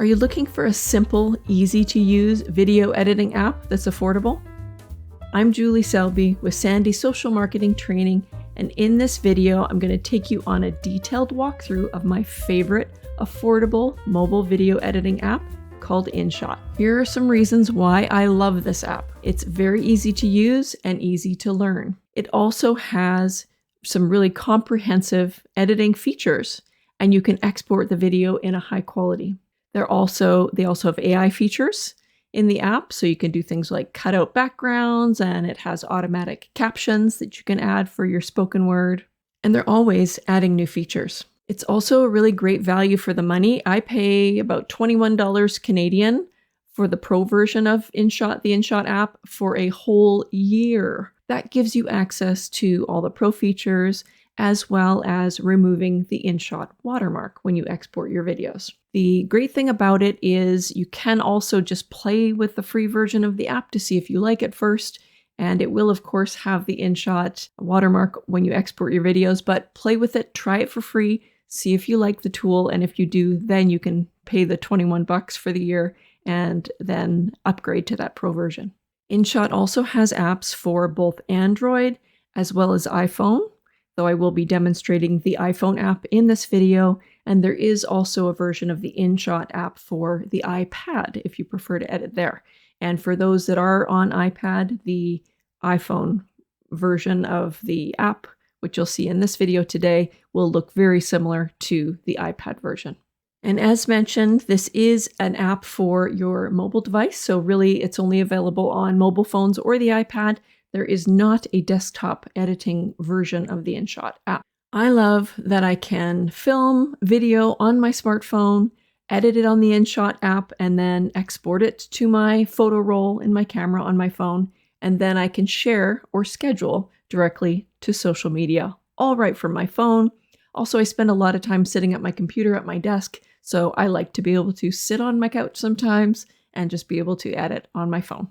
Are you looking for a simple, easy-to-use video editing app that's affordable? I'm Julie Selby with Sandy Social Marketing Training, and in this video, I'm going to take you on a detailed walkthrough of my favorite affordable mobile video editing app called InShot. Here are some reasons why I love this app. It's very easy to use and easy to learn. It also has some really comprehensive editing features, and you can export the video in a high quality. They also have AI features in the app, so you can do things like cut out backgrounds, and it has automatic captions that you can add for your spoken word. And they're always adding new features. It's also a really great value for the money. I pay about $21 Canadian for the pro version of InShot, the InShot app, for a whole year. That gives you access to all the pro features, as well as removing the InShot watermark when you export your videos. The great thing about it is you can also just play with the free version of the app to see if you like it first. And it will, of course, have the InShot watermark when you export your videos, but play with it, try it for free, see if you like the tool. And if you do, then you can pay the $21 for the year and then upgrade to that pro version. InShot also has apps for both Android as well as iPhone, though I will be demonstrating the iPhone app in this video. And there is also a version of the InShot app for the iPad if you prefer to edit there. And for those that are on iPad, the iPhone version of the app, which you'll see in this video today, will look very similar to the iPad version. And as mentioned, this is an app for your mobile device. So really, it's only available on mobile phones or the iPad. There is not a desktop editing version of the InShot app. I love that I can film video on my smartphone, edit it on the InShot app, and then export it to my photo roll in my camera on my phone. And then I can share or schedule directly to social media, all right from my phone. Also, I spend a lot of time sitting at my computer at my desk, so I like to be able to sit on my couch sometimes and just be able to edit on my phone.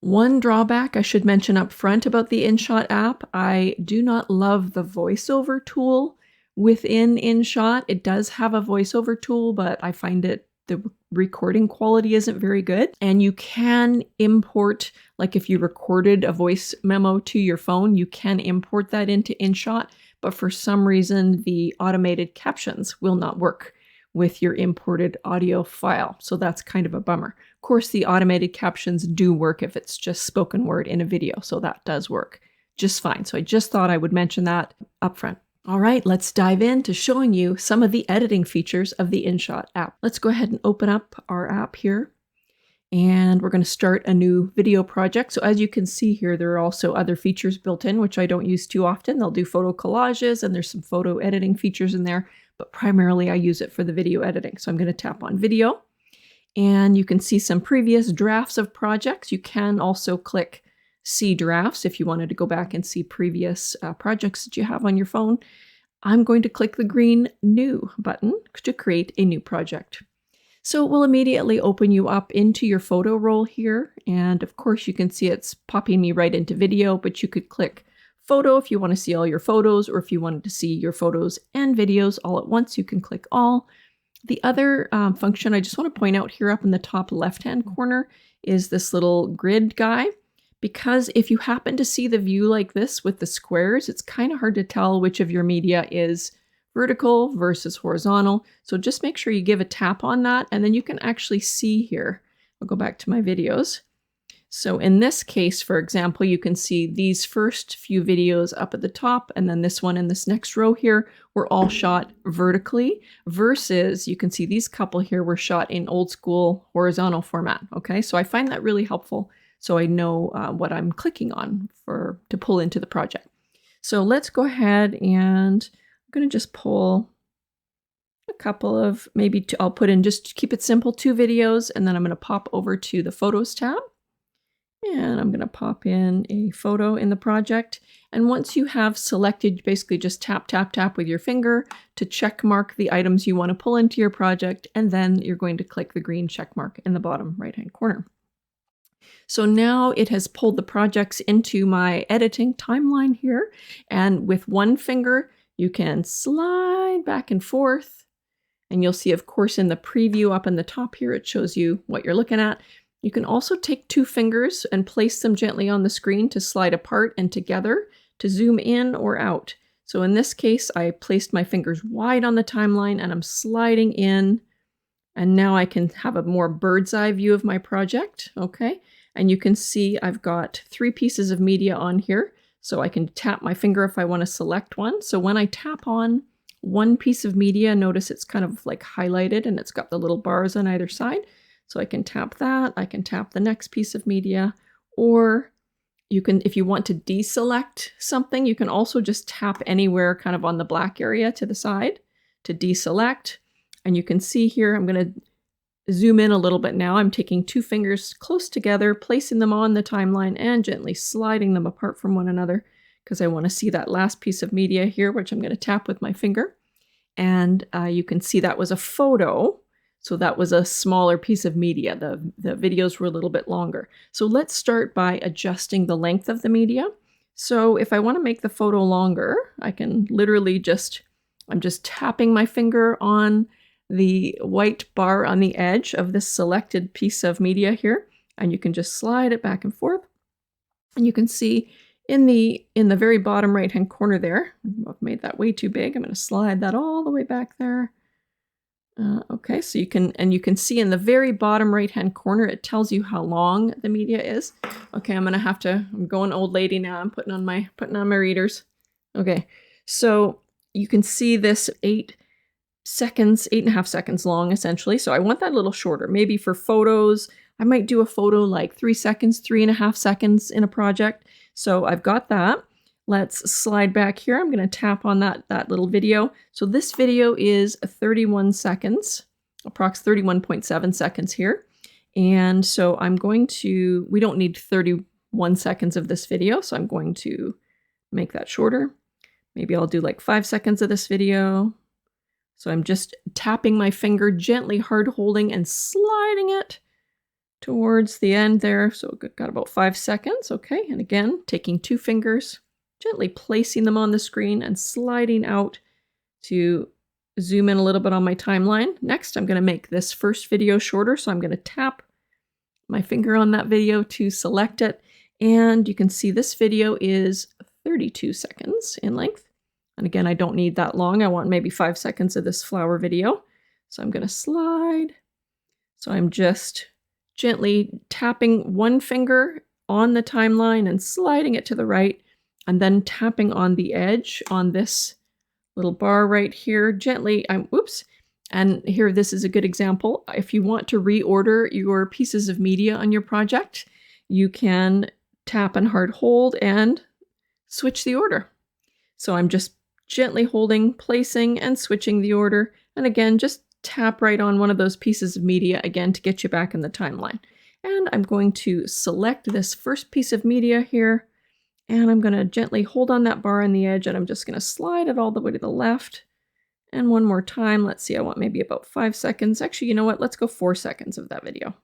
One drawback I should mention up front about the InShot app, I do not love the voiceover tool within InShot. It does have a voiceover tool, but I find the recording quality isn't very good. And you can import, like if you recorded a voice memo to your phone, you can import that into InShot, but for some reason, the automated captions will not work with your imported audio file. So that's kind of a bummer. Of course, the automated captions do work if it's just spoken word in a video. So that does work just fine. So I just thought I would mention that up front. All right, let's dive into showing you some of the editing features of the InShot app. Let's go ahead and open up our app here. And we're going to start a new video project. So as you can see here, there are also other features built in, which I don't use too often. They'll do photo collages, and there's some photo editing features in there, but primarily I use it for the video editing. So I'm going to tap on video, and you can see some previous drafts of projects. You can also click see drafts if you wanted to go back and see previous projects that you have on your phone. I'm going to click the green new button to create a new project. So it will immediately open you up into your photo roll here. And of course, you can see it's popping me right into video, but you could click photo if you want to see all your photos, or if you wanted to see your photos and videos all at once, you can click all. The other function I just want to point out here up in the top left-hand corner is this little grid guy. Because if you happen to see the view like this with the squares, it's kind of hard to tell which of your media is vertical versus horizontal. So just make sure you give a tap on that, and then you can actually see here. I'll go back to my videos. So in this case, for example, you can see these first few videos up at the top, and then this one in this next row here were all shot vertically, versus you can see these couple here were shot in old school horizontal format. Okay, so I find that really helpful, so I know what I'm clicking on to pull into the project. So let's go ahead, and I'm going to just pull a couple of, I'll put in, just keep it simple, 2 videos, and then I'm going to pop over to the Photos tab. And I'm going to pop in a photo in the project. And once you have selected, basically just tap, tap, tap with your finger to check mark the items you want to pull into your project. And then you're going to click the green check mark in the bottom right-hand corner. So now it has pulled the projects into my editing timeline here. And with one finger, you can slide back and forth And you'll see, of course, in the preview up in the top here, it shows you what you're looking at. You can also take 2 fingers and place them gently on the screen to slide apart and together to zoom in or out. So in this case, I placed my fingers wide on the timeline and I'm sliding in. And now I can have a more bird's eye view of my project, okay? And you can see I've got 3 pieces of media on here. So I can tap my finger if I want to select one. So when I tap on one piece of media, notice it's kind of like highlighted and it's got the little bars on either side. So I can tap that, I can tap the next piece of media, or you can, if you want to deselect something, you can also just tap anywhere kind of on the black area to the side to deselect. And you can see here, I'm going to zoom in a little bit now. I'm taking 2 fingers close together, placing them on the timeline and gently sliding them apart from one another because I want to see that last piece of media here, which I'm going to tap with my finger. And you can see that was a photo. So that was a smaller piece of media. The videos were a little bit longer. So let's start by adjusting the length of the media. So if I want to make the photo longer, I can literally I'm just tapping my finger on the white bar on the edge of this selected piece of media here, and you can just slide it back and forth. And you can see in the very bottom right hand corner there, I've made that way too big. I'm going to slide that all the way back there. Okay, so you can see in the very bottom right hand corner, it tells you how long the media is. Okay, I'm going old lady now. I'm putting on my readers. Okay, so you can see this 8.5 seconds long, essentially. So I want that a little shorter. Maybe for photos, I might do a photo like 3 seconds, 3.5 seconds in a project. So I've got that. Let's slide back here. I'm going to tap on that little video. So this video is 31 seconds, approx 31.7 seconds here. And so we don't need 31 seconds of this video. So I'm going to make that shorter. Maybe I'll do like 5 seconds of this video. So I'm just tapping my finger, gently hard holding and sliding it towards the end there. So got about 5 seconds. Okay. And again, taking 2 fingers, gently placing them on the screen and sliding out to zoom in a little bit on my timeline. Next, I'm going to make this first video shorter. So I'm going to tap my finger on that video to select it. And you can see this video is 32 seconds in length. And again, I don't need that long. I want maybe 5 seconds of this flower video. So I'm going to slide. So I'm just gently tapping one finger on the timeline and sliding it to the right, and then tapping on the edge on this little bar right here, gently. And here, this is a good example. If you want to reorder your pieces of media on your project, you can tap and hard hold and switch the order. So I'm just gently holding, placing, and switching the order. And again, just tap right on one of those pieces of media again to get you back in the timeline. And I'm going to select this first piece of media here, and I'm going to gently hold on that bar on the edge, and I'm just going to slide it all the way to the left. And one more time. Let's see, I want maybe about 5 seconds. Actually, you know what? Let's go 4 seconds of that video.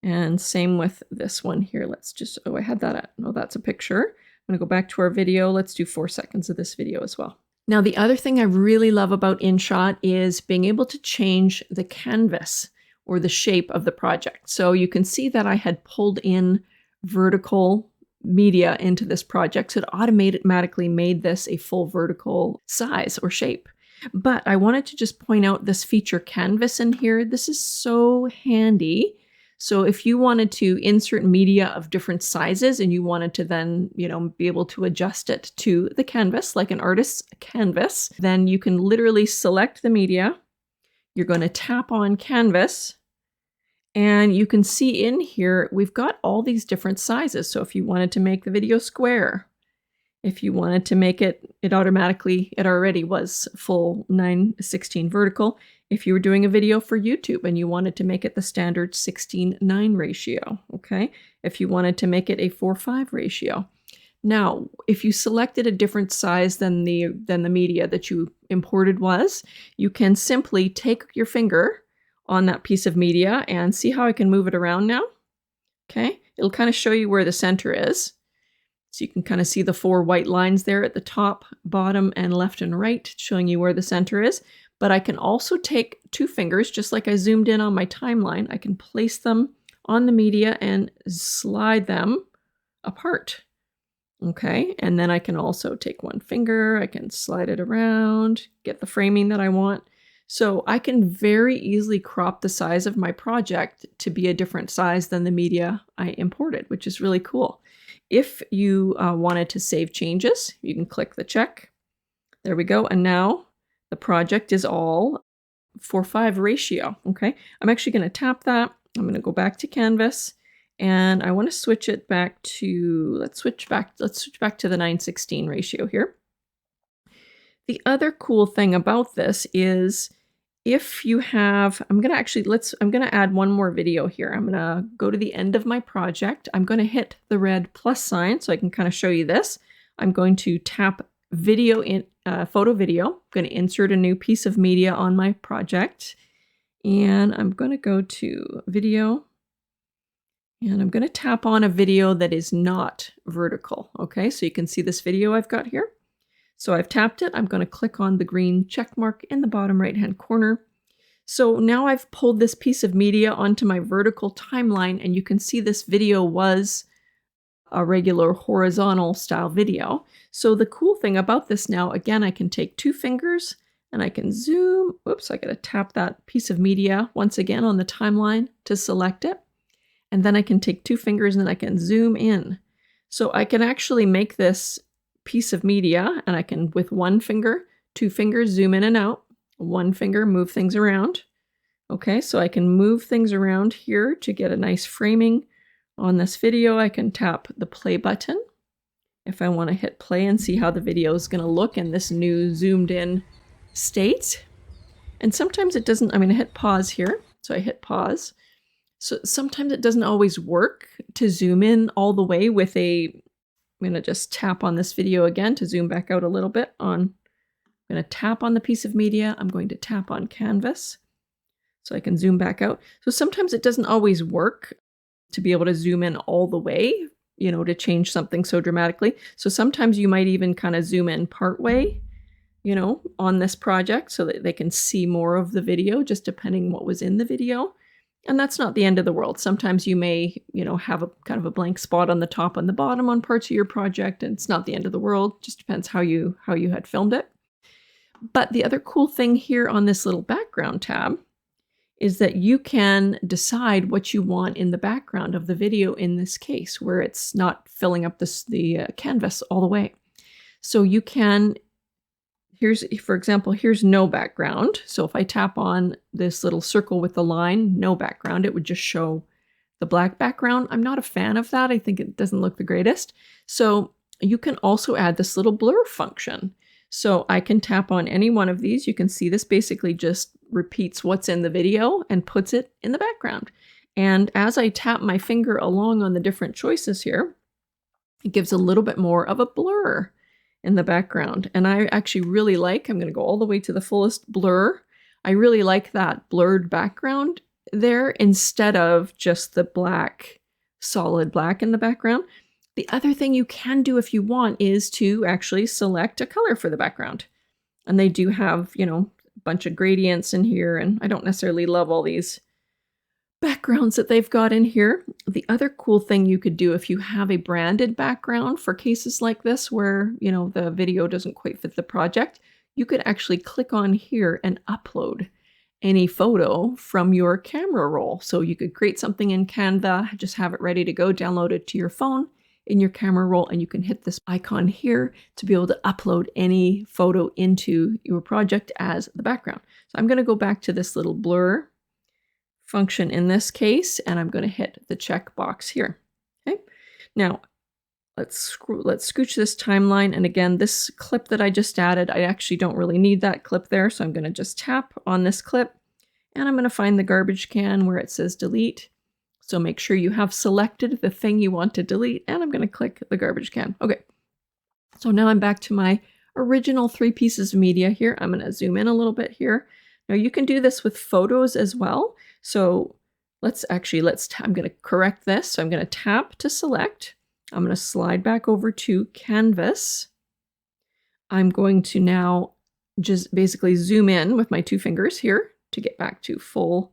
And same with this one here. Let's just, I had that. No, that's a picture. I'm going to go back to our video. Let's do 4 seconds of this video as well. Now, the other thing I really love about InShot is being able to change the canvas or the shape of the project. So you can see that I had pulled in vertical media into this project. So it automatically made this a full vertical size or shape. But I wanted to just point out this feature canvas in here. This is so handy. So if you wanted to insert media of different sizes and you wanted to then, be able to adjust it to the canvas, like an artist's canvas, then you can literally select the media. You're going to tap on canvas, and you can see in here, we've got all these different sizes. So if you wanted to make the video square, if you wanted to make it already was full 9:16 vertical. If you were doing a video for YouTube and you wanted to make it the standard 16:9 ratio, okay? If you wanted to make it a 4:5 ratio. Now, if you selected a different size than the media that you imported was, you can simply take your finger on that piece of media and see how I can move it around now, okay? It'll kind of show you where the center is. So you can kind of see the 4 white lines there at the top, bottom, and left and right, showing you where the center is. But I can also take 2 fingers, just like I zoomed in on my timeline. I can place them on the media and slide them apart. Okay, and then I can also take 1 finger, I can slide it around, get the framing that I want. So I can very easily crop the size of my project to be a different size than the media I imported, which is really cool. If you wanted to save changes, you can click the check. There we go. And now the project is all 4:5 ratio. Okay, I'm actually going to tap that. I'm going to go back to Canvas. And I want to switch it back to, let's switch back to the 9:16 ratio here. The other cool thing about this is if you have, I'm going to add one more video here. I'm going to go to the end of my project. I'm going to hit the red plus sign so I can kind of show you this. I'm going to tap video in photo video. I'm going to insert a new piece of media on my project. And I'm going to go to video. And I'm going to tap on a video that is not vertical. Okay, so you can see this video I've got here. So I've tapped it. I'm going to click on the green check mark in the bottom right-hand corner. So now I've pulled this piece of media onto my vertical timeline, and you can see this video was a regular horizontal style video. So the cool thing about this now, again, I can take 2 fingers and I can zoom. Whoops, I got to tap that piece of media once again on the timeline to select it. And then I can take 2 fingers and I can zoom in. So I can actually make this piece of media, and I can, with 1 finger, 2 fingers, zoom in and out. 1 finger, move things around. Okay, so I can move things around here to get a nice framing on this video. I can tap the play button if I want to hit play and see how the video is going to look in this new zoomed in state. And sometimes it doesn't, I'm going to hit pause here. So I hit pause. So sometimes it doesn't always work to zoom in all the way with I'm going to just tap on this video again to zoom back out a little bit on, I'm going to tap on the piece of media. I'm going to tap on Canvas so I can zoom back out. So sometimes it doesn't always work to be able to zoom in all the way, you know, to change something so dramatically. So sometimes you might even kind of zoom in part way, you know, on this project so that they can see more of the video, just depending what was in the video. And that's not the end of the world. Sometimes you may, you know, have a kind of a blank spot on the top and the bottom on parts of your project, and it's not the end of the world. Just depends how you had filmed it. But the other cool thing here on this little background tab is that you can decide what you want in the background of the video in this case, where it's not filling up the canvas all the way. So you can, for example, here's no background. So if I tap on this little circle with the line, no background, it would just show the black background. I'm not a fan of that. I think it doesn't look the greatest. So you can also add this little blur function. So I can tap on any one of these. You can see this basically just repeats what's in the video and puts it in the background. And as I tap my finger along on the different choices here, it gives a little bit more of a blur in the background. And I actually really like, I'm going to go all the way to the fullest blur. I really like that blurred background there instead of just the black, solid black in the background. The other thing you can do if you want is to actually select a color for the background. And they do have, you know, a bunch of gradients in here, and I don't necessarily love all these backgrounds that they've got in here. The other cool thing you could do if you have a branded background for cases like this where, you know, the video doesn't quite fit the project, you could actually click on here and upload any photo from your camera roll. So you could create something in Canva, just have it ready to go, download it to your phone in your camera roll, and you can hit this icon here to be able to upload any photo into your project as the background. So I'm going to go back to this little blur function in this case, and I'm going to hit the check box here. Okay, now let's scooch this timeline, and again, this clip that I just added, I actually don't really need that clip there, so I'm going to just tap on this clip, and I'm going to find the garbage can where it says delete. So make sure you have selected the thing you want to delete, and I'm going to click the garbage can. Okay, so now I'm back to my original 3 pieces of media here. I'm going to zoom in a little bit here. Now you can do this with photos as well. So I'm going to correct this. So I'm going to tap to select. I'm going to slide back over to Canvas. I'm going to now just basically zoom in with my 2 fingers here to get back to full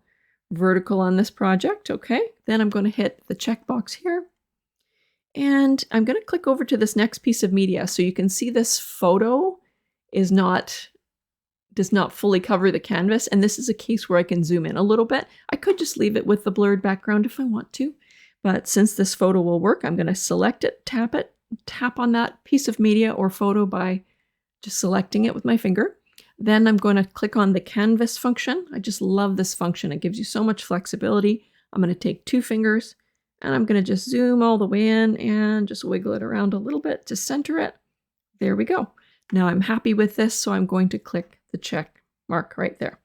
vertical on this project. Okay, then I'm going to hit the checkbox here. And I'm going to click over to this next piece of media. So you can see this photo does not fully cover the canvas. And this is a case where I can zoom in a little bit. I could just leave it with the blurred background if I want to. But since this photo will work, I'm going to select it, tap on that piece of media or photo by just selecting it with my finger. Then I'm going to click on the canvas function. I just love this function. It gives you so much flexibility. I'm going to take 2 fingers and I'm going to just zoom all the way in and just wiggle it around a little bit to center it. There we go. Now I'm happy with this, so I'm going to click the check mark right there.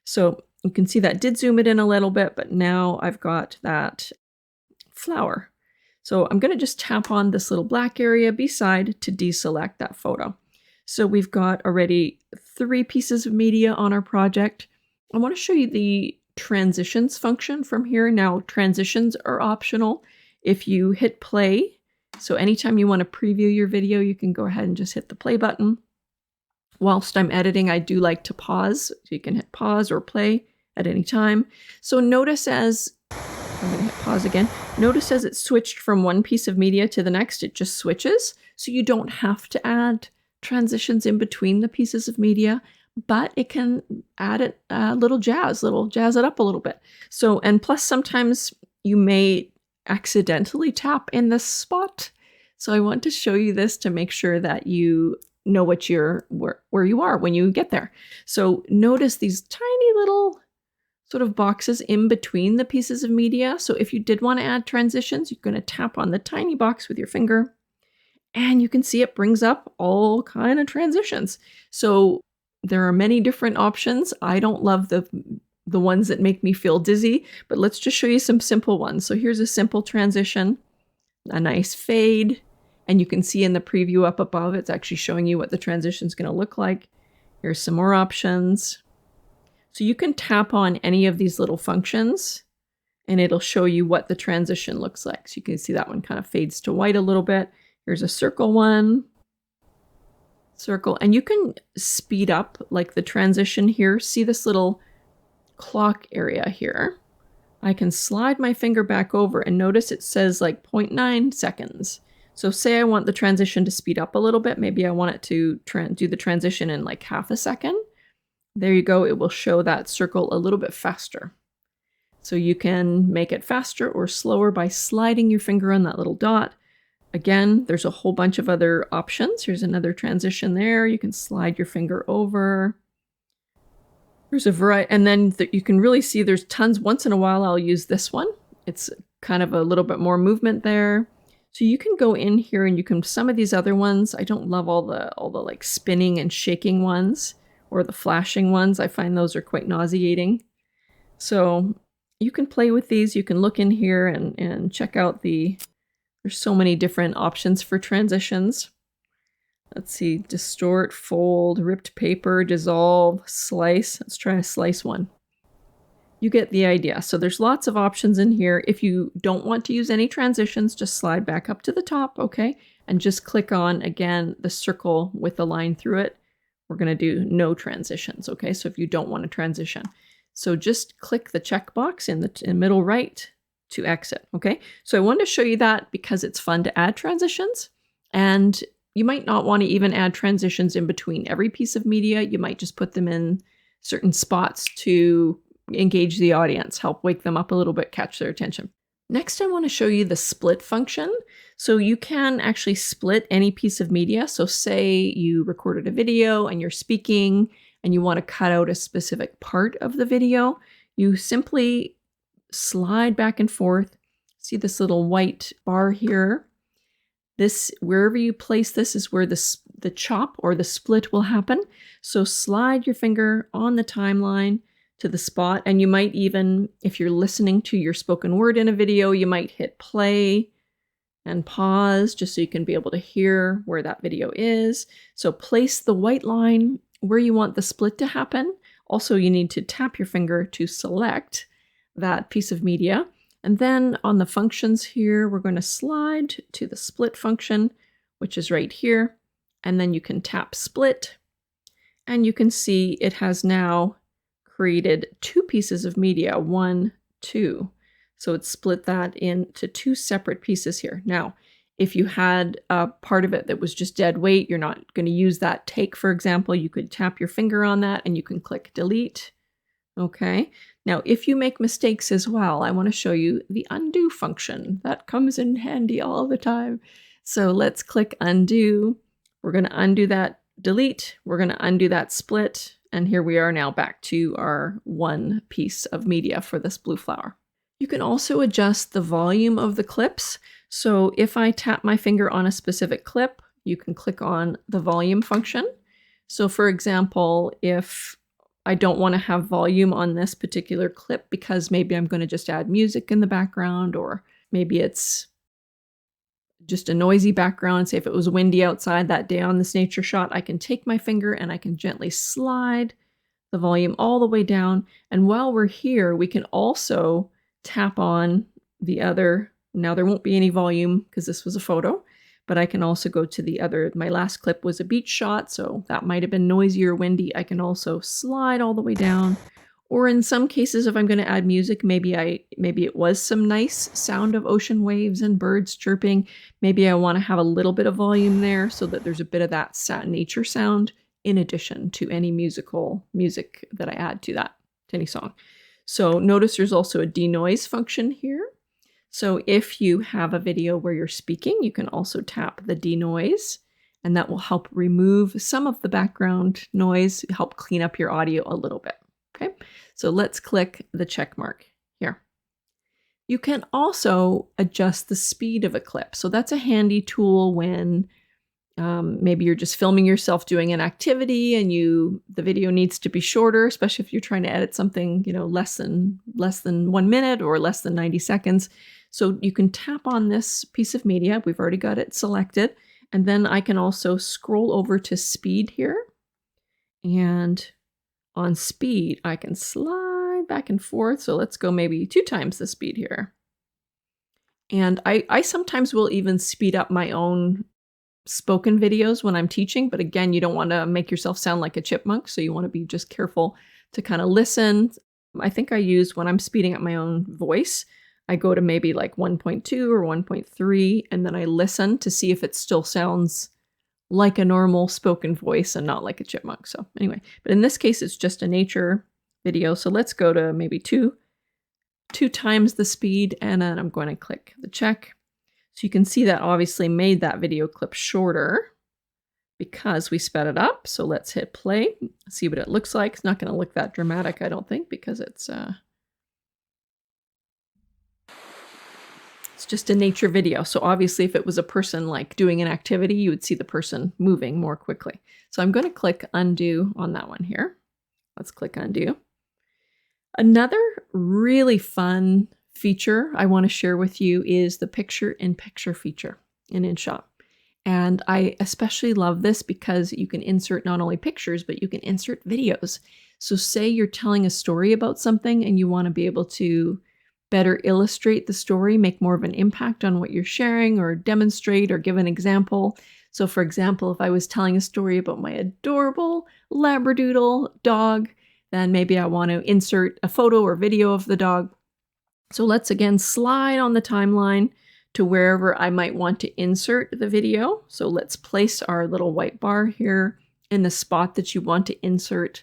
So you can see that did zoom it in a little bit, but now I've got that flower. So I'm going to just tap on this little black area beside to deselect that photo. So we've got already 3 pieces of media on our project. I want to show you the transitions function from here. Now, transitions are optional if you hit play. So anytime you want to preview your video, you can go ahead and just hit the play button. Whilst I'm editing, I do like to pause. So you can hit pause or play at any time. So notice as, I'm going to hit pause again. Notice as it switched from one piece of media to the next, it just switches. So you don't have to add transitions in between the pieces of media, but it can add a little jazz it up a little bit. So, and plus sometimes you may accidentally tap in this spot. So I want to show you this to make sure that you know what where you are when you get there. So notice these tiny little sort of boxes in between the pieces of media. So if you did want to add transitions, you're going to tap on the tiny box with your finger. And you can see it brings up all kind of transitions. So there are many different options. I don't love the ones that make me feel dizzy, but let's just show you some simple ones. So here's a simple transition, a nice fade, and you can see in the preview up above, it's actually showing you what the transition is going to look like. Here's some more options. So you can tap on any of these little functions and it'll show you what the transition looks like. So you can see that one kind of fades to white a little bit. Here's a circle one, circle, and you can speed up like the transition here. See this little clock area here? I can slide my finger back over and notice it says like 0.9 seconds. So say I want the transition to speed up a little bit. Maybe I want it to do the transition in like half a second. There you go. It will show that circle a little bit faster. So you can make it faster or slower by sliding your finger on that little dot. Again, there's a whole bunch of other options. Here's another transition there. You can slide your finger over. There's a variety, and then you can really see there's tons. Once in a while, I'll use this one. It's kind of a little bit more movement there. So you can go in here and you can, some of these other ones, I don't love all the like spinning and shaking ones or the flashing ones. I find those are quite nauseating. So you can play with these. You can look in here and check out there's so many different options for transitions. Let's see, distort, fold, ripped paper, dissolve, slice. Let's try a slice one. You get the idea. So there's lots of options in here. If you don't want to use any transitions, just slide back up to the top, okay? And just click on, again, the circle with the line through it. We're going to do no transitions, okay? So if you don't want to transition. So just click the checkbox in the middle right to exit, okay? So I wanted to show you that because it's fun to add transitions, and you might not want to even add transitions in between every piece of media. You might just put them in certain spots to engage the audience, help wake them up a little bit, catch their attention. Next, I want to show you the split function. So you can actually split any piece of media. So say you recorded a video and you're speaking and you want to cut out a specific part of the video. You simply slide back and forth. See this little white bar here? This, wherever you place this is where the chop or the split will happen. So slide your finger on the timeline to the spot, and you might even, if you're listening to your spoken word in a video, you might hit play and pause just so you can be able to hear where that video is. So place the white line where you want the split to happen. Also, you need to tap your finger to select that piece of media. And then on the functions here, we're going to slide to the split function, which is right here. And then you can tap split. And you can see it has now created two pieces of media, 1, 2. So it's split that into two separate pieces here. Now, if you had a part of it that was just dead weight, you're not going to use that take, for example, you could tap your finger on that and you can click delete. Okay. Now, if you make mistakes as well, I want to show you the undo function. That comes in handy all the time. So let's click undo. We're going to undo that delete. We're going to undo that split. And here we are now back to our one piece of media for this blue flower. You can also adjust the volume of the clips. So if I tap my finger on a specific clip, you can click on the volume function. So for example, if I don't want to have volume on this particular clip because maybe I'm going to just add music in the background, or maybe it's just a noisy background. Say if it was windy outside that day on this nature shot, I can take my finger and I can gently slide the volume all the way down. And while we're here, we can also tap on the other. Now there won't be any volume because this was a photo, but I can also go to the other. My last clip was a beach shot, so that might have been noisy or windy. I can also slide all the way down. Or in some cases, if I'm going to add music, maybe it was some nice sound of ocean waves and birds chirping. Maybe I want to have a little bit of volume there so that there's a bit of that nature sound in addition to any music that I add to any song. So notice there's also a denoise function here. So if you have a video where you're speaking, you can also tap the denoise, and that will help remove some of the background noise, help clean up your audio a little bit. Okay, so let's click the check mark here. You can also adjust the speed of a clip. So that's a handy tool when maybe you're just filming yourself doing an activity and the video needs to be shorter, especially if you're trying to edit something, less than 1 minute or less than 90 seconds. So you can tap on this piece of media. We've already got it selected. And then I can also scroll over to speed here. And on speed, I can slide back and forth. So let's go maybe 2 times the speed here. And I sometimes will even speed up my own spoken videos when I'm teaching, but again, you don't want to make yourself sound like a chipmunk, so you want to be just careful to kind of listen. I think I use, when I'm speeding up my own voice, I go to maybe like 1.2 or 1.3, and then I listen to see if it still sounds like a normal spoken voice and not like a chipmunk. So anyway, but in this case, it's just a nature video. So let's go to maybe 2 times the speed, and then I'm going to click the check. So you can see that obviously made that video clip shorter because we sped it up. So let's hit play, see what it looks like. It's not going to look that dramatic, I don't think, because it's just a nature video. So obviously if it was a person like doing an activity, you would see the person moving more quickly. So I'm going to click undo on that one here. Let's click undo. Another really fun feature I want to share with you is the picture-in-picture feature in InShot. And I especially love this because you can insert not only pictures, but you can insert videos. So say you're telling a story about something and you want to be able to better illustrate the story, make more of an impact on what you're sharing, or demonstrate or give an example. So for example, if I was telling a story about my adorable Labradoodle dog, then maybe I want to insert a photo or video of the dog. So let's again slide on the timeline to wherever I might want to insert the video. So let's place our little white bar here in the spot that you want to insert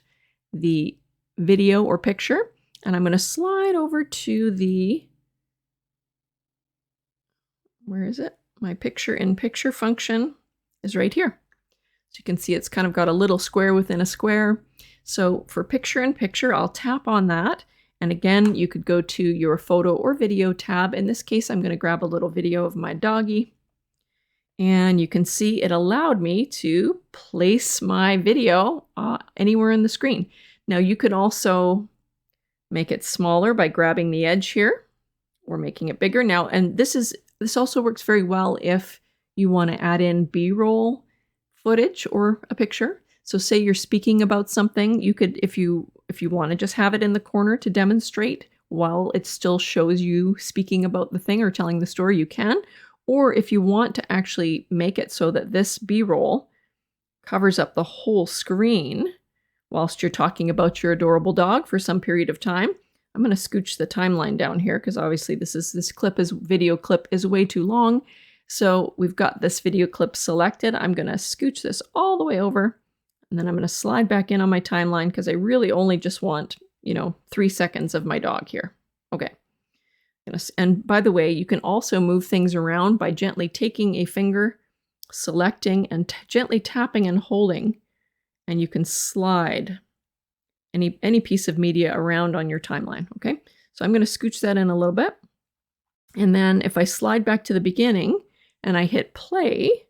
the video or picture. And I'm going to slide over to where is it? My picture-in-picture function is right here. So you can see it's kind of got a little square within a square. So for picture-in-picture, I'll tap on that. And again, you could go to your photo or video tab. In this case, I'm going to grab a little video of my doggy. And you can see it allowed me to place my video anywhere in the screen. Now you could also make it smaller by grabbing the edge here or making it bigger. Now, and this also works very well if you want to add in B-roll footage or a picture. So say you're speaking about something, you could, if you want to just have it in the corner to demonstrate while it still shows you speaking about the thing or telling the story, you can. Or if you want to actually make it so that this B-roll covers up the whole screen, whilst you're talking about your adorable dog for some period of time. I'm going to scooch the timeline down here because obviously this video clip is way too long. So we've got this video clip selected. I'm going to scooch this all the way over, and then I'm going to slide back in on my timeline because I really only just want, 3 seconds of my dog here. Okay. And by the way, you can also move things around by gently taking a finger, selecting, and gently tapping and holding, and you can slide any piece of media around on your timeline, okay? So I'm going to scooch that in a little bit. And then if I slide back to the beginning and I hit play,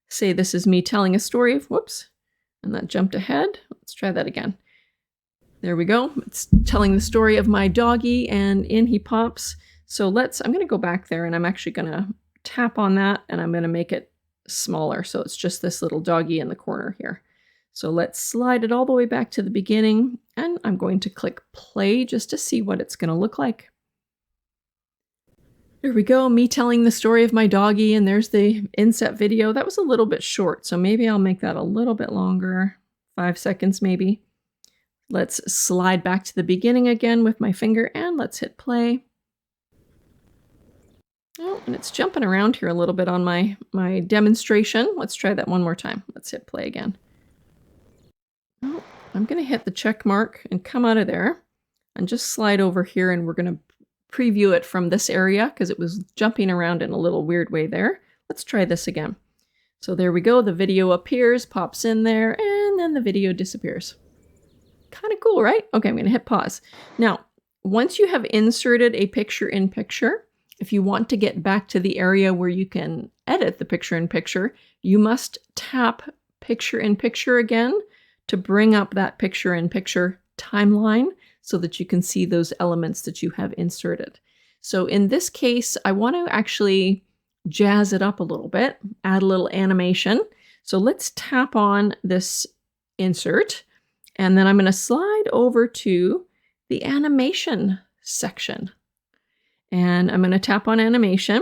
say this is me telling a story, whoops, and that jumped ahead. Let's try that again. There we go. It's telling the story of my doggy, and in he pops. So I'm going to go back there, and I'm actually going to tap on that, and I'm going to make it smaller. So it's just this little doggy in the corner here. So let's slide it all the way back to the beginning, and I'm going to click play just to see what it's going to look like. There we go, me telling the story of my doggy, and there's the inset video. That was a little bit short, so maybe I'll make that a little bit longer, 5 seconds maybe. Let's slide back to the beginning again with my finger, and let's hit play. Oh, and it's jumping around here a little bit on my demonstration. Let's try that one more time. Let's hit play again. Oh, I'm going to hit the check mark and come out of there and just slide over here, and we're going to preview it from this area because it was jumping around in a little weird way there. Let's try this again. So there we go. The video appears, pops in there, and then the video disappears. Kind of cool, right? Okay, I'm going to hit pause. Now, once you have inserted a picture-in-picture, if you want to get back to the area where you can edit the picture-in-picture, you must tap picture-in-picture again to bring up that picture-in-picture timeline so that you can see those elements that you have inserted. So in this case, I want to actually jazz it up a little bit, add a little animation. So let's tap on this insert, and then I'm going to slide over to the animation section. And I'm going to tap on animation,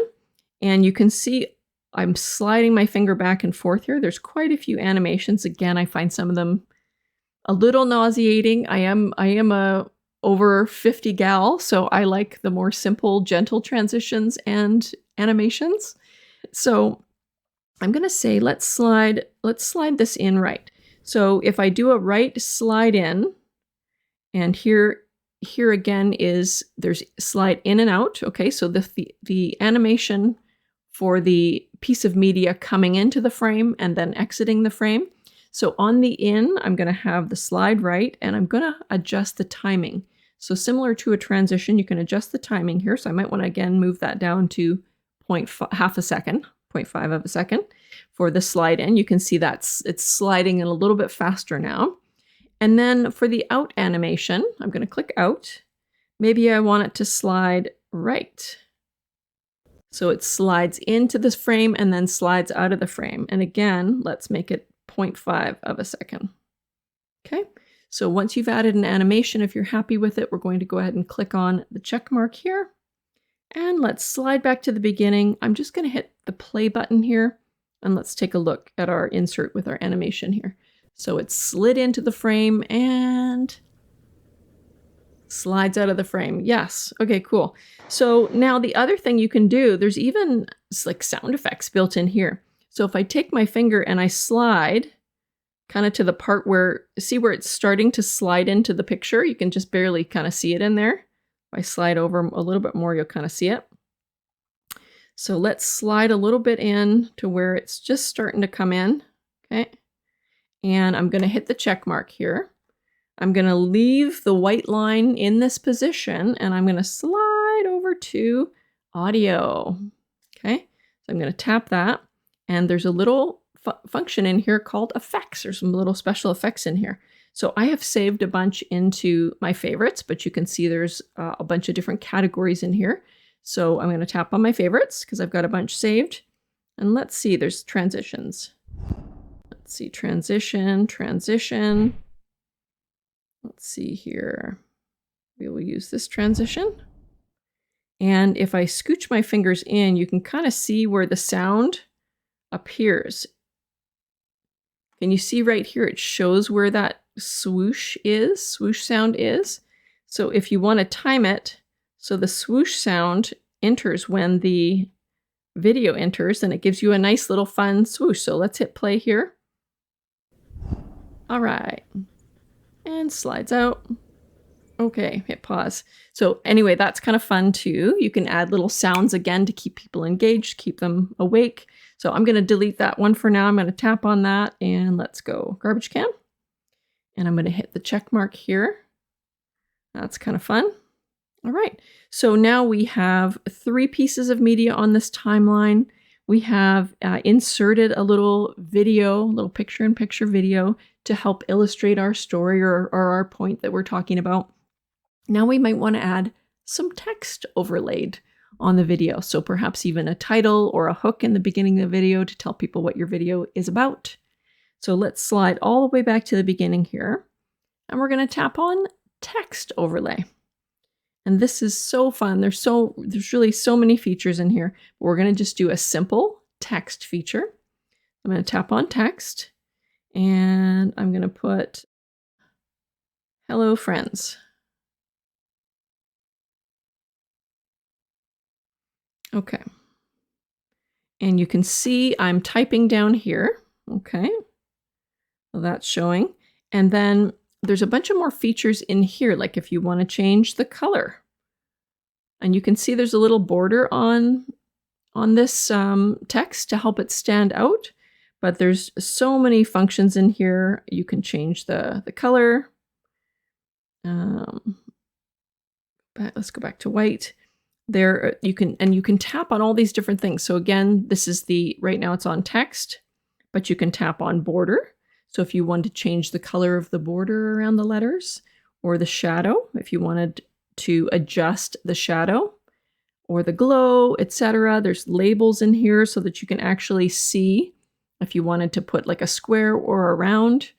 and you can see I'm sliding my finger back and forth here. There's quite a few animations. Again, I find some of them a little nauseating. I am a over 50 gal, so I like the more simple, gentle transitions and animations. So I'm going to say let's slide this in right. So if I do a right slide in, and here again there's slide in and out. Okay, so the animation for the piece of media coming into the frame and then exiting the frame. So on the in, I'm going to have the slide right, and I'm going to adjust the timing. So similar to a transition, you can adjust the timing here. So I might want to again move that down to 0.5 of a second for the slide in. You can see it's sliding in a little bit faster now. And then for the out animation, I'm going to click out. Maybe I want it to slide right. So it slides into this frame and then slides out of the frame. And again, let's make it 0.5 of a second. Okay, so once you've added an animation, if you're happy with it, we're going to go ahead and click on the check mark here. And let's slide back to the beginning. I'm just going to hit the play button here, and let's take a look at our insert with our animation here. So it slid into the frame and slides out of the frame. Yes. Okay, cool. So now the other thing you can do, there's even like sound effects built in here. So if I take my finger and I slide kind of to the part where, see where it's starting to slide into the picture? You can just barely kind of see it in there. If I slide over a little bit more, you'll kind of see it. So let's slide a little bit in to where it's just starting to come in. Okay. And I'm going to hit the check mark here. I'm going to leave the white line in this position, and I'm going to slide over to audio. Okay, so I'm going to tap that, and there's a little function in here called effects. There's some little special effects in here. So I have saved a bunch into my favorites, but you can see there's a bunch of different categories in here. So I'm going to tap on my favorites because I've got a bunch saved. And let's see, there's transitions. Let's see, transition. Let's see here. We will use this transition. And if I scooch my fingers in, you can kind of see where the sound appears. Can you see right here? It shows where that swoosh sound is. So if you want to time it, so the swoosh sound enters when the video enters, and it gives you a nice little fun swoosh. So let's hit play here. All right. And slides out. Okay, hit pause. So anyway, that's kind of fun too. You can add little sounds again to keep people engaged, keep them awake. So I'm going to delete that one for now. I'm going to tap on that and let's go garbage can. And I'm going to hit the check mark here. That's kind of fun. All right, so now we have 3 pieces of media on this timeline. We have inserted a little video, little picture-in-picture video to help illustrate our story or our point that we're talking about. Now we might want to add some text overlaid on the video. So perhaps even a title or a hook in the beginning of the video to tell people what your video is about. So let's slide all the way back to the beginning here. And we're going to tap on text overlay. And this is so fun. There's really so many features in here. We're going to just do a simple text feature. I'm going to tap on text and I'm going to put hello friends. Okay. And you can see I'm typing down here. Okay. Well, that's showing. And then there's a bunch of more features in here, like if you want to change the color. And you can see there's a little border on this text to help it stand out. But there's so many functions in here. You can change the color. Let's go back to white. There you can tap on all these different things. So again, this is right now it's on text, but you can tap on border. So if you wanted to change the color of the border around the letters, or the shadow, if you wanted to adjust the shadow or the glow, etc. There's labels in here so that you can actually see if you wanted to put like a square or a round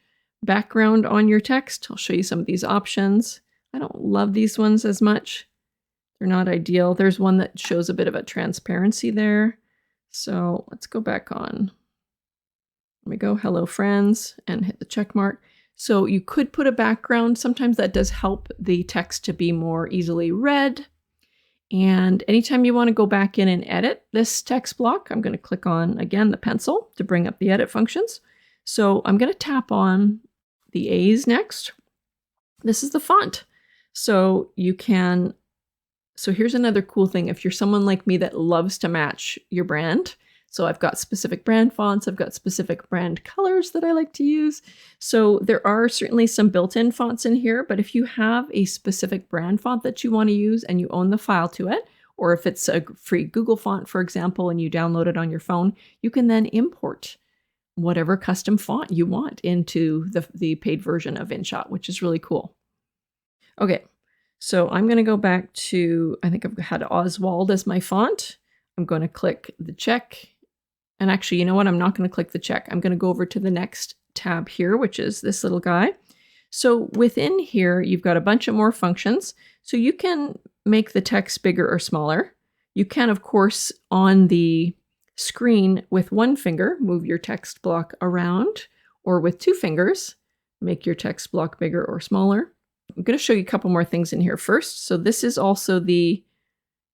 background on your text. I'll show you some of these options. I don't love these ones as much. They're not ideal. There's one that shows a bit of a transparency there. So let's go back on. Let me go hello friends and hit the check mark. So you could put a background. Sometimes that does help the text to be more easily read. And anytime you want to go back in and edit this text block, I'm going to click on, again, the pencil to bring up the edit functions. So I'm going to tap on the A's next. This is the font. So here's another cool thing. If you're someone like me that loves to match your brand, so I've got specific brand fonts, I've got specific brand colors that I like to use. So there are certainly some built-in fonts in here, but if you have a specific brand font that you want to use and you own the file to it, or if it's a free Google font, for example, and you download it on your phone, you can then import whatever custom font you want into the paid version of InShot, which is really cool. Okay, so I'm going to go back to, I think I've had Oswald as my font. I'm going to click the check. And actually, you know what? I'm not going to click the check. I'm going to go over to the next tab here, which is this little guy. So within here, you've got a bunch of more functions. So you can make the text bigger or smaller. You can, of course, on the screen with one finger, move your text block around, or with 2 fingers, make your text block bigger or smaller. I'm going to show you a couple more things in here first. So this is also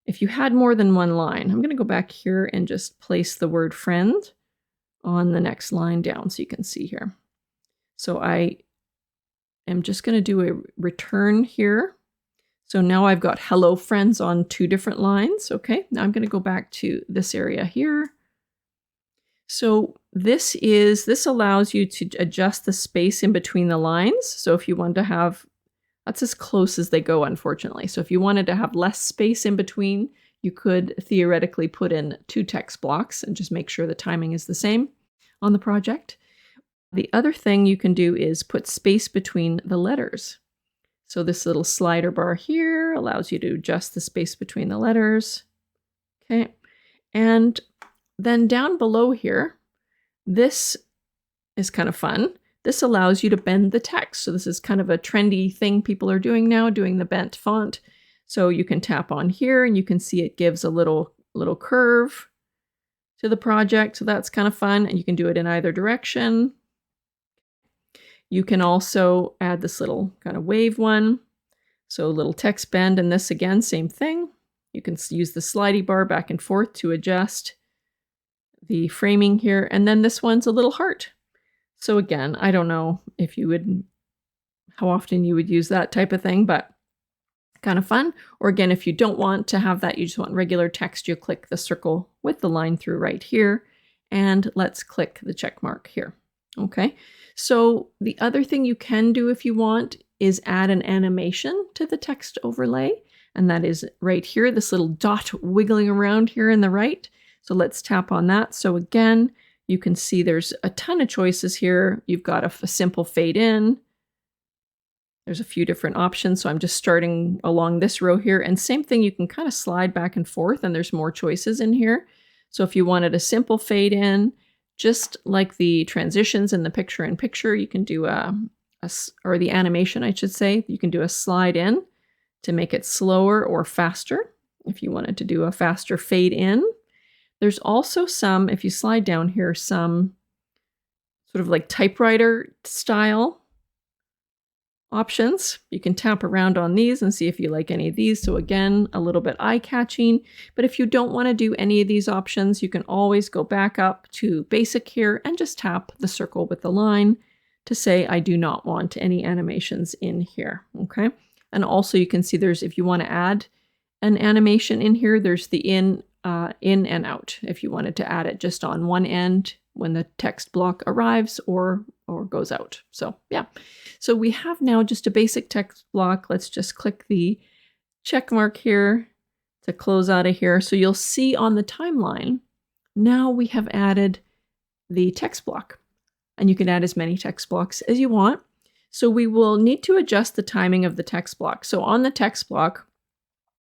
if you had more than one line, I'm going to go back here and just place the word friend on the next line down so you can see here. So I am just going to do a return here. So now I've got hello friends on 2 different lines. Okay, now I'm going to go back to this area here. So this allows you to adjust the space in between the lines. So if you want to have, that's as close as they go, unfortunately. So if you wanted to have less space in between, you could theoretically put in 2 text blocks and just make sure the timing is the same on the project. The other thing you can do is put space between the letters. So this little slider bar here allows you to adjust the space between the letters. Okay. And then down below here, this is kind of fun. This allows you to bend the text. So this is kind of a trendy thing people are doing now, doing the bent font. So you can tap on here and you can see it gives a little curve to the project. So that's kind of fun. And you can do it in either direction. You can also add this little kind of wave one. So a little text bend, and this again, same thing. You can use the slidey bar back and forth to adjust the framing here. And then this one's a little heart. So again, I don't know if you would, how often you would use that type of thing, but kind of fun. Or again, if you don't want to have that, you just want regular text, you click the circle with the line through right here. And let's click the check mark here. Okay. So the other thing you can do if you want is add an animation to the text overlay. And that is right here, this little dot wiggling around here in the right. So let's tap on that. So again, you can see there's a ton of choices here. You've got a simple fade in. There's a few different options. So I'm just starting along this row here. And same thing, you can kind of slide back and forth, and there's more choices in here. So if you wanted a simple fade in, just like the transitions in the picture-in-picture, you can do or the animation, I should say, you can do a slide in to make it slower or faster. If you wanted to do a faster fade in. There's also some, if you slide down here, some sort of like typewriter style options. You can tap around on these and see if you like any of these. So again, a little bit eye-catching. But if you don't want to do any of these options, you can always go back up to basic here and just tap the circle with the line to say, I do not want any animations in here. Okay. And also you can see there's, if you want to add an animation in here, there's the in and out. If you wanted to add it just on one end when the text block arrives or goes out. So yeah. So we have now just a basic text block. Let's just click the check mark here to close out of here. So you'll see on the timeline, now we have added the text block, and you can add as many text blocks as you want. So we will need to adjust the timing of the text block. So on the text block,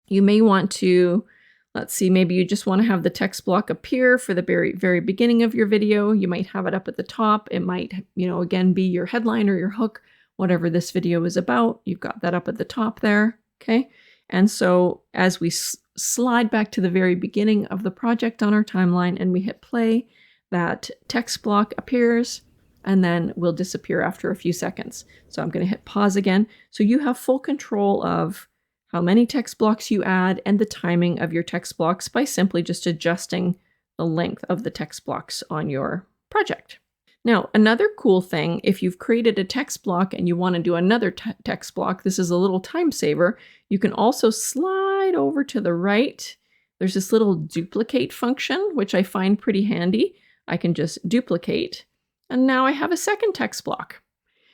you may want to, let's see, maybe you just want to have the text block appear for the very, very beginning of your video. You might have it up at the top. It might, again, be your headline or your hook, whatever this video is about. You've got that up at the top there. Okay. And so as we slide back to the very beginning of the project on our timeline and we hit play, that text block appears and then will disappear after a few seconds. So I'm going to hit pause again. So you have full control of how many text blocks you add and the timing of your text blocks by simply just adjusting the length of the text blocks on your project. Now, another cool thing, if you've created a text block and you want to do another text block, this is a little time saver. You can also slide over to the right. There's this little duplicate function, which I find pretty handy. I can just duplicate, and now I have a second text block.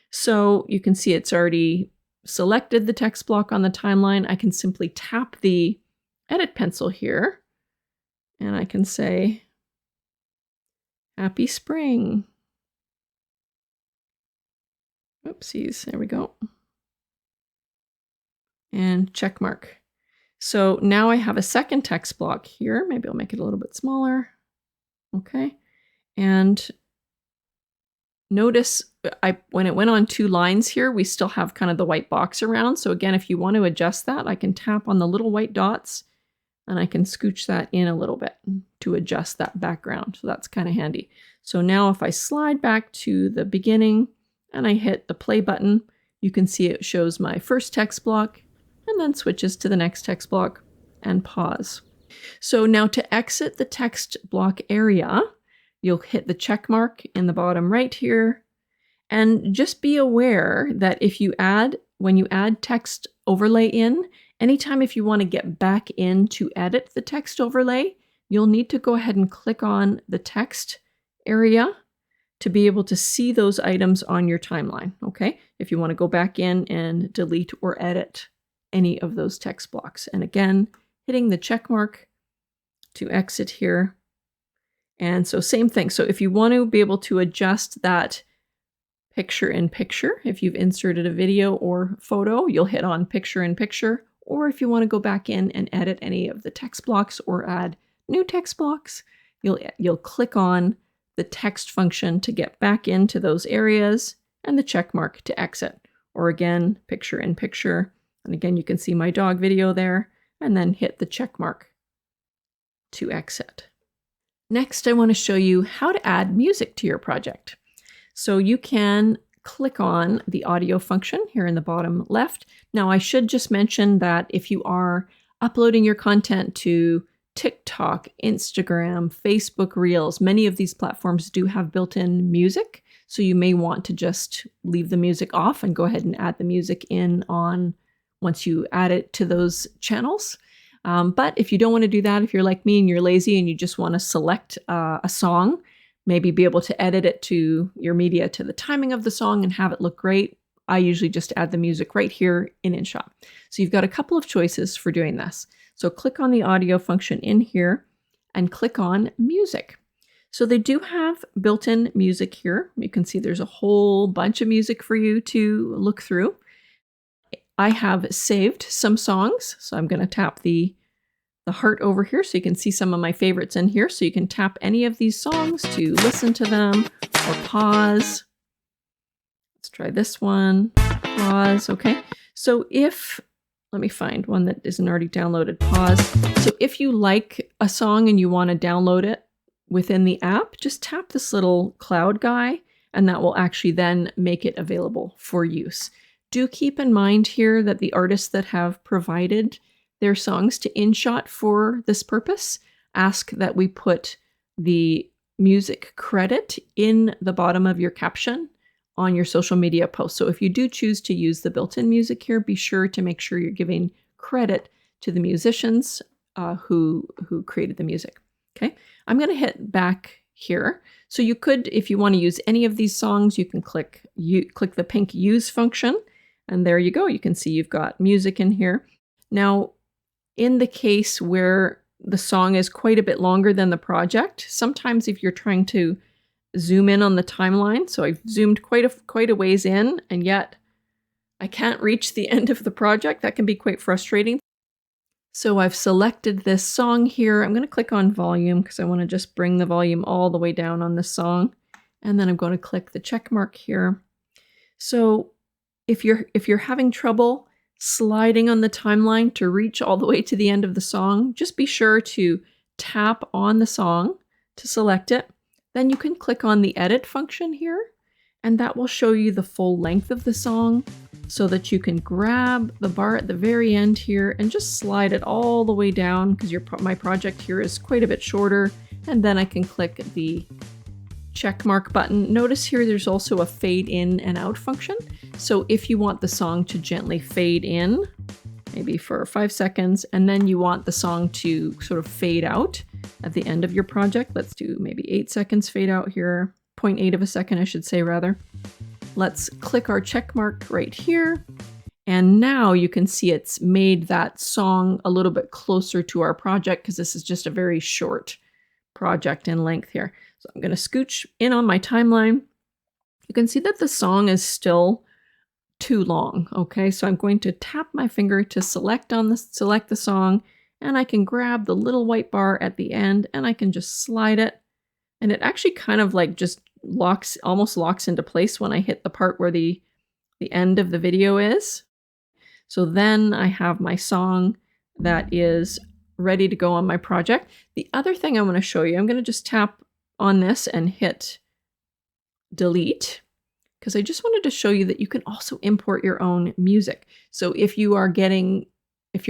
So you can see it's already selected the text block on the timeline. I can simply tap the edit pencil here, and I can say, Happy Spring. Oopsies, there we go. And check mark. So now I have a second text block here. Maybe I'll make it a little bit smaller. Okay. And notice when it went on 2 lines here, we still have kind of the white box around. So again, if you want to adjust that, I can tap on the little white dots and I can scooch that in a little bit to adjust that background. So that's kind of handy. So now if I slide back to the beginning and I hit the play button, you can see it shows my first text block and then switches to the next text block and pause. So now to exit the text block area, you'll hit the check mark in the bottom right here. And just be aware that when you add text overlay in, anytime if you want to get back in to edit the text overlay, you'll need to go ahead and click on the text area to be able to see those items on your timeline, okay? If you want to go back in and delete or edit any of those text blocks. And again, hitting the check mark to exit here. And so same thing. So if you want to be able to adjust that picture-in-picture, if you've inserted a video or photo, you'll hit on picture-in-picture. Or if you want to go back in and edit any of the text blocks or add new text blocks, you'll click on the text function to get back into those areas and the check mark to exit. Or again, picture-in-picture. And again, you can see my dog video there, and then hit the check mark to exit. Next, I want to show you how to add music to your project. So you can click on the audio function here in the bottom left. Now, I should just mention that if you are uploading your content to TikTok, Instagram, Facebook Reels, many of these platforms do have built-in music. So you may want to just leave the music off and go ahead and add the music in on once you add it to those channels. But if you don't want to do that, if you're like me and you're lazy and you just want to select a song, maybe be able to edit it to your media to the timing of the song and have it look great, I usually just add the music right here in InShot. So you've got a couple of choices for doing this. So click on the audio function in here and click on music. So they do have built-in music here. You can see there's a whole bunch of music for you to look through. I have saved some songs, so I'm going to tap the heart over here so you can see some of my favorites in here. So you can tap any of these songs to listen to them or pause. Let's try this one. Pause. Okay. So let me find one that isn't already downloaded. Pause. So if you like a song and you want to download it within the app, just tap this little cloud guy and that will actually then make it available for use. Do keep in mind here that the artists that have provided their songs to InShot for this purpose ask that we put the music credit in the bottom of your caption on your social media post. So if you do choose to use the built-in music here, be sure to make sure you're giving credit to the musicians who created the music. Okay, I'm going to hit back here. So you could, if you want to use any of these songs, you can click the pink use function, and there you go. You can see you've got music in here. Now, in the case where the song is quite a bit longer than the project, sometimes if you're trying to zoom in on the timeline, so I've zoomed quite a ways in, and yet I can't reach the end of the project, that can be quite frustrating. So I've selected this song here. I'm going to click on volume because I want to just bring the volume all the way down on this song. And then I'm going to click the check mark here. So if you're having trouble sliding on the timeline to reach all the way to the end of the song, just be sure to tap on the song to select it. Then you can click on the edit function here, and that will show you the full length of the song so that you can grab the bar at the very end here and just slide it all the way down because my project here is quite a bit shorter. And then I can click the check mark button. Notice here there's also a fade in and out function. So if you want the song to gently fade in, maybe for 5 seconds, and then you want the song to sort of fade out at the end of your project, let's do maybe 8 seconds fade out here, 0.8 of a second, I should say rather. Let's click our check mark right here. And now you can see it's made that song a little bit closer to our project because this is just a very short project in length here. So I'm going to scooch in on my timeline. You can see that the song is still too long. Okay, so I'm going to tap my finger to select the song, and I can grab the little white bar at the end and I can just slide it. And it actually kind of like just almost locks into place when I hit the part where the end of the video is. So then I have my song that is ready to go on my project. The other thing I want to show you, I'm going to just tap on this and hit delete because I just wanted to show you that you can also import your own music. So if you're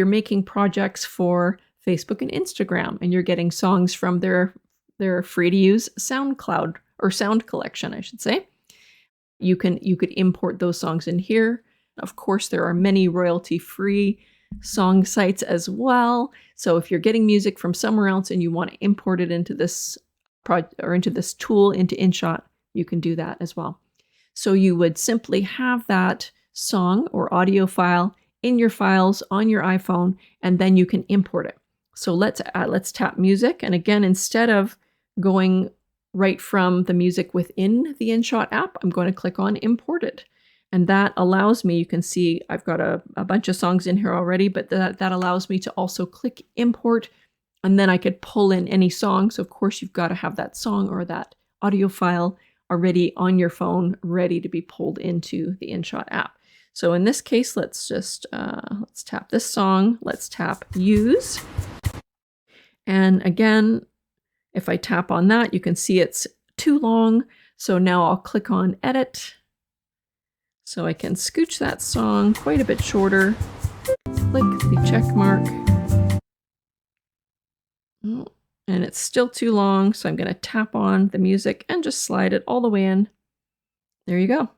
making projects for Facebook and Instagram and you're getting songs from their free to use SoundCloud or sound collection, I should say, you could import those songs in here. Of course, there are many royalty-free song sites as well. So if you're getting music from somewhere else and you want to import it into this into this tool, into InShot, you can do that as well. So you would simply have that song or audio file in your files on your iPhone, and then you can import it. So let's tap music. And again, instead of going right from the music within the InShot app, I'm going to click on imported. And that allows me, you can see I've got a bunch of songs in here already, but that allows me to also click import, and then I could pull in any song. So of course you've got to have that song or that audio file already on your phone, ready to be pulled into the InShot app. So in this case, let's tap this song. Let's tap use. And again, if I tap on that, you can see it's too long. So now I'll click on edit. So I can scooch that song quite a bit shorter. Click the check mark. Oh, and it's still too long, so I'm going to tap on the music and just slide it all the way in. There you go.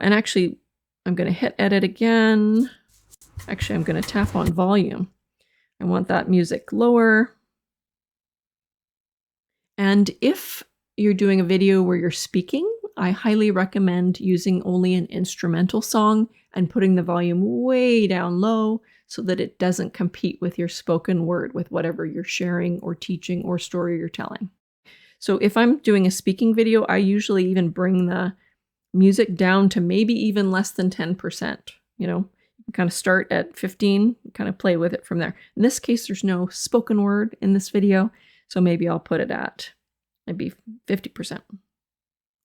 And actually, I'm going to hit edit again. Actually, I'm going to tap on volume. I want that music lower. And if you're doing a video where you're speaking, I highly recommend using only an instrumental song and putting the volume way down low so that it doesn't compete with your spoken word, with whatever you're sharing or teaching or story you're telling. So if I'm doing a speaking video, I usually even bring the music down to maybe even less than 10%. You know, you can kind of start at 15, kind of play with it from there. In this case, there's no spoken word in this video, so maybe I'll put it at maybe 50%,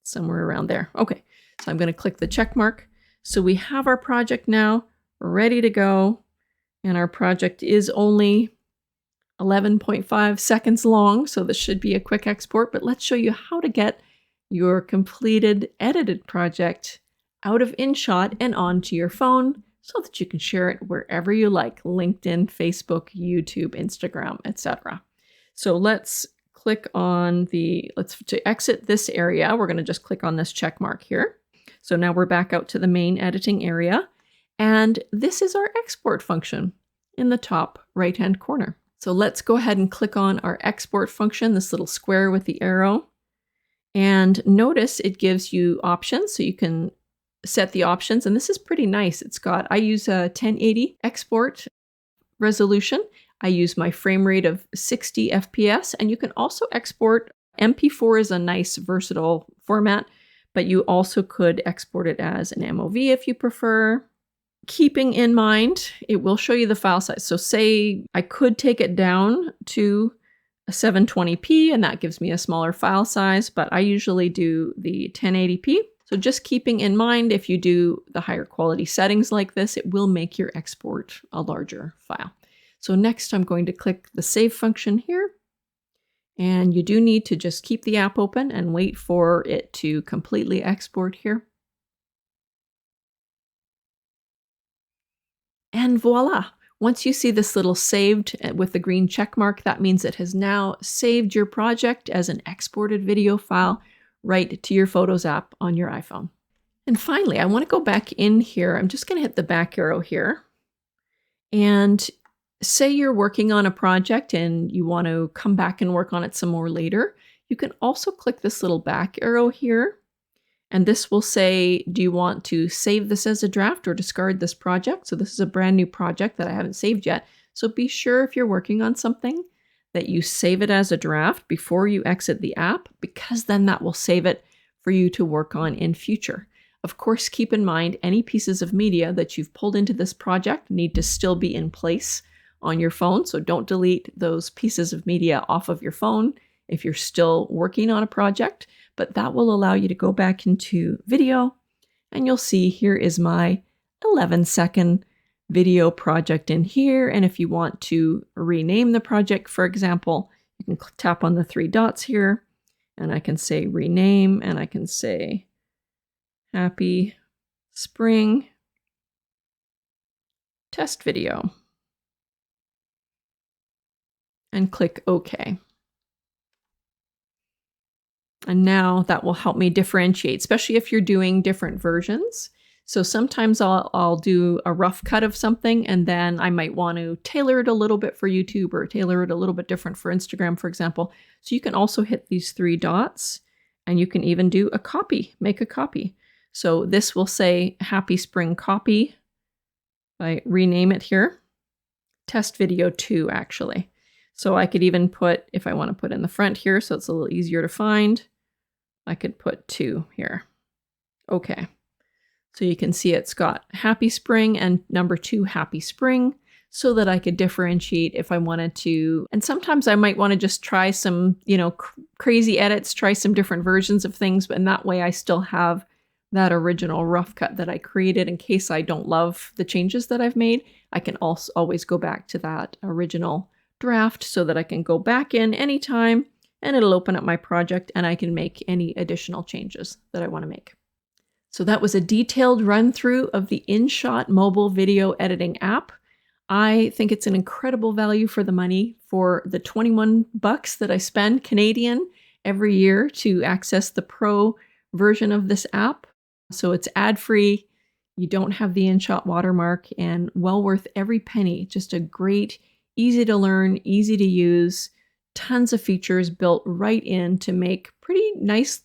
somewhere around there. Okay, so I'm going to click the check mark. So we have our project now ready to go, and our project is only 11.5 seconds long, so this should be a quick export, but let's show you how to get your completed edited project out of InShot and onto your phone so that you can share it wherever you like: LinkedIn, Facebook, YouTube, Instagram, etc. So let's click on to exit this area, we're going to just click on this check mark here. So now we're back out to the main editing area, and this is our export function in the top right-hand corner. So let's go ahead and click on our export function, this little square with the arrow. And notice it gives you options, so you can set the options. And this is pretty nice. I use a 1080 export resolution. I use my frame rate of 60 FPS, and you can also export. MP4 is a nice versatile format, but you also could export it as an MOV if you prefer. Keeping in mind, it will show you the file size. So say I could take it down to a 720p, and that gives me a smaller file size, but I usually do the 1080p. So just keeping in mind, if you do the higher quality settings like this, it will make your export a larger file. So next I'm going to click the save function here. And you do need to just keep the app open and wait for it to completely export here. And voila! Once you see this little saved with the green check mark, that means it has now saved your project as an exported video file right to your Photos app on your iPhone. And finally, I want to go back in here. I'm just going to hit the back arrow here. And say you're working on a project and you want to come back and work on it some more later. You can also click this little back arrow here. And this will say, do you want to save this as a draft or discard this project? So this is a brand new project that I haven't saved yet. So be sure if you're working on something that you save it as a draft before you exit the app, because then that will save it for you to work on in future. Of course, keep in mind any pieces of media that you've pulled into this project need to still be in place on your phone. So don't delete those pieces of media off of your phone if you're still working on a project. But that will allow you to go back into video, and you'll see here is my 11-second video project in here. And if you want to rename the project, for example, you can tap on the three dots here, and I can say rename, and I can say Happy Spring Test Video, and click OK. And now that will help me differentiate, especially if you're doing different versions. So sometimes I'll do a rough cut of something, and then I might want to tailor it a little bit for YouTube or tailor it a little bit different for Instagram, for example. So you can also hit these three dots, and you can even do a copy, make a copy. So this will say Happy Spring Copy. I rename it here, Test Video 2 actually. So I could even put, if I want to put in the front here so it's a little easier to find, I could put 2 here. Okay. So you can see it's got Happy Spring and number 2, Happy Spring, so that I could differentiate if I wanted to. And sometimes I might want to just try some, crazy edits, try some different versions of things, but in that way I still have that original rough cut that I created in case I don't love the changes that I've made. I can also always go back to that original draft so that I can go back in anytime, and it'll open up my project and I can make any additional changes that I want to make. So that was a detailed run through of the InShot Mobile Video Editing App. I think it's an incredible value for the money for the 21 bucks that I spend Canadian every year to access the pro version of this app. So it's ad-free, you don't have the InShot watermark, and well worth every penny. Just a great, easy to learn, easy to use, tons of features built right in to make pretty nice,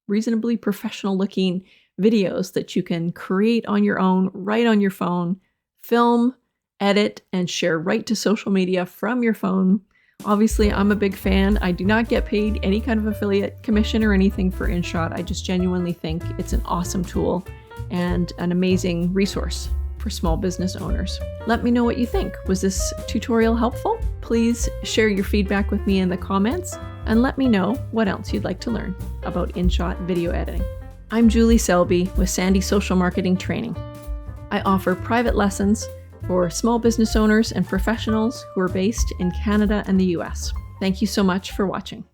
reasonably professional looking videos that you can create on your own, right on your phone, film, edit, and share right to social media from your phone. Obviously, I'm a big fan. I do not get paid any kind of affiliate commission or anything for InShot. I just genuinely think it's an awesome tool and an amazing resource for small business owners. Let me know what you think. Was this tutorial helpful? Please share your feedback with me in the comments and let me know what else you'd like to learn about InShot video editing. I'm Julie Selby with Sandy Social Marketing Training. I offer private lessons for small business owners and professionals who are based in Canada and the US. Thank you so much for watching.